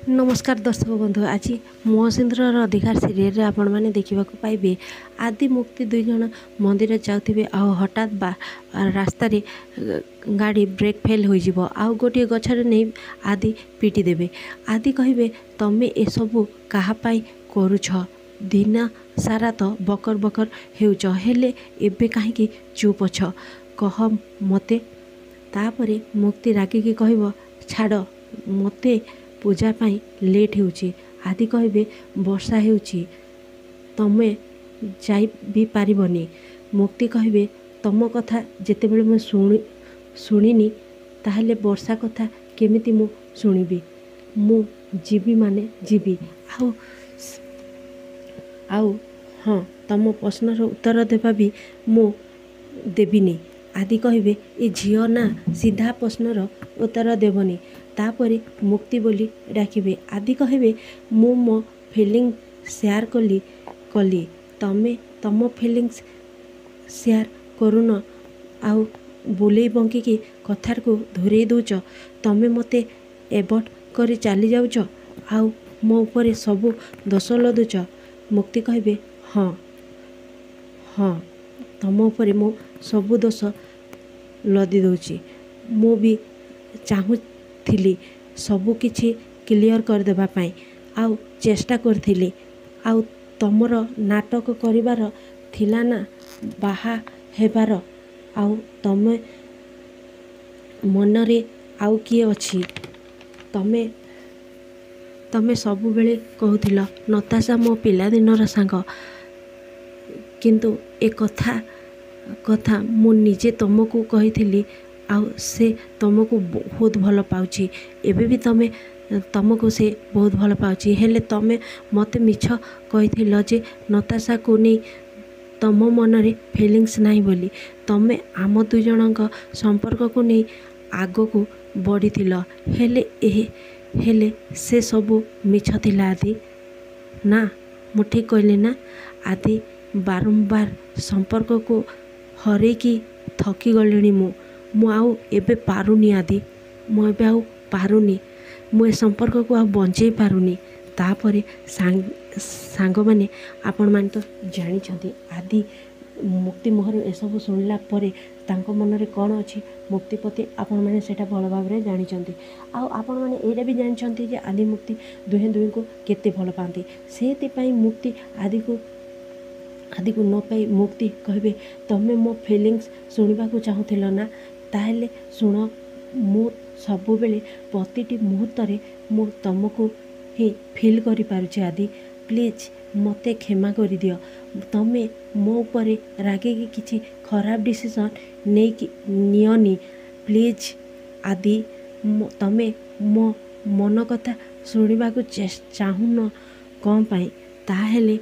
नमस्कार दर्शक बंधु आज मो सिंधुर अधिकार सीरियल आपण मैंने देखा पाइबे आदि मुक्ति दुई जन मंदिर जाऊे आ हठात रास्तार गाड़ी ब्रेक फेल हो आउ गोटे गचर नहीं आदि पिटी देबे। आदि कहे तमें एसबू कहापाई करुछ दिन सारा तो बकर बकर हेउच हेले एबे कहीं चुप अछ कह मते। तापरे मुक्ति रागिकी कह छाड़ मते पूजा पाई लेट होउची। आदि कहे वर्षा होउची तमे जाई भी पारिबनी। मुक्ति कहे तम कथा जेते बेले मैं शुणिनी ताहले वर्षा कथा केमिति मु शुणिबी। मु जीवी माने जीवी आउ हाँ तम प्रश्नर उत्तर देवा भी मु देविनी। आदि कहे ए झील ना सीधा प्रश्नर उत्तर देवनी। तापरे मुक्ति बोली डाकिबे। आदि कहे मु मो फिलिंग शेयर कली तमे तम फिलिंग्स शेयर करुन आउ बुले बंकी कथार को धुरे दौच। तमे मते एबट करी चली जाऊच आउ मो ऊपर सबू दोष लदुच। मुक्ति कहे हाँ हाँ तम ऊपर मो सबू दोष लदी दौची। मु भी चाहूली सबू किछि क्लियर करदेबा पाई आउ चेष्टा करथिली। आउ तमर नाटक करिवार थिला ना बाहा हेबार आउ तमे मनरे आउ किए अछि। तमे तमे सबु बेले कहूथिल नताशा मो पिला दिनर सांग किंतु ए कथा मु निजे तुमको कही आउ से तुमको बहुत भल पाउची। एबे भी तुमको से बहुत भल पाउची हेले तमे मते मिछ कही जे नताशा को नहीं तम मनरे फिलिंग्स नहीं बोली। तमे आम दुई जनक संपर्क को नहीं आग को बढ़ी हेले से सबू मिछ थिला। आदि ना मु ठीक कहली ना। आदि बारंबार संपर्क को हरे की थकी गलिनी मु आउ एबे पारुनी। आदि मु एबे आउ पारुनी मु ए संपर्क को आउ बंचई पारुनी। तापरे सांग माने आपण मान तो जानी छथि आदि मुक्ति मोहर एसबू शुणिला परे तांको मनरे कौन अच्छी मुक्ति प्रति आपण मैंने सेटा भल भाव में जानी आउ आपण मैंने एटा भी जानी जे आदि मुक्ति दुहे दुहे को केते भल पाती। से मुक्ति आदि को न पाई मुक्ति कहे तमें मो फिलिंग्स शुणा को चाहूल ना ताहले शुण मु सबु बेले प्रतिटी मुहूर्त मु तुमको ही फिल करि पारुछि। आदि प्लीज मते क्षमा कर दियो। तमें मो ऊपर रागे किछि खराब डिसीजन नहीं नियनी प्लीज। आदि तमें मो मन कथा शुणा को चाहून कौन पाई ताहले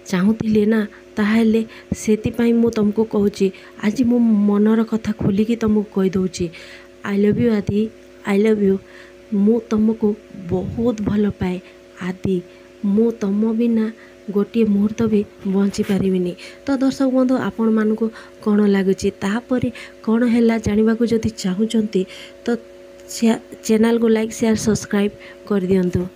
चाहूले ना ताहले सेतिपाई मु तुमको कहूँ आज मो मनर कथा खोलिकी तुमको कही दौची आई लव यू आदि आई लव यू। मु तुमको बहुत भल पाए आदि मु तुम बिना गोटे मुहूर्त भी बंची पारिबिनी। तो दर्शक बंधु आपण मानक कौन लगुच तापर कौन है जानवा जदि चाहूँगी तो चैनल को लाइक शेयर सब्सक्राइब कर दियंतु।